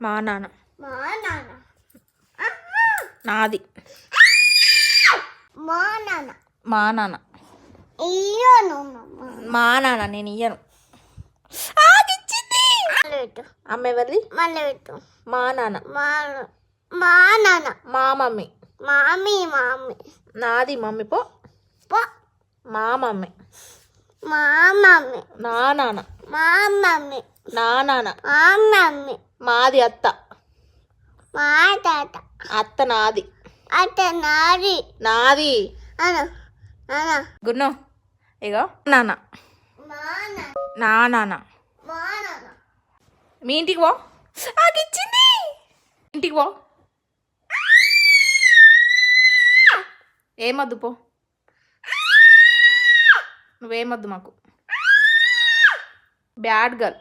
మా నాన్న. మా నాన్న. నాది. మా నాన్న. మా నాన్న. ఇయ్యను. మా నాన్న నేను ఇయ్యను. అమ్మ ఎవరిది? మళ్ళీ పెట్టు. మా నాన్న. మా నాన్న. మా మమ్మీ. మమ్మీ. నాది మమ్మీ పో. మా మమ్మీ. మా మమ్మీ. నా నాన్న. మా మమ్మీ. నా నాన్న. మా మమ్మీ. మాది అత్త. మా తాత. అత్త నాది. అత్త నాది. నాది. అన్న. గున్ను ఇగో నాన్న. నా నాన్న. మీ ఇంటికి పో. ఇచ్చింది. ఇంటికి పో. ఏమొద్దు పో. నువ్వేమొద్దు మాకు. Bad girl.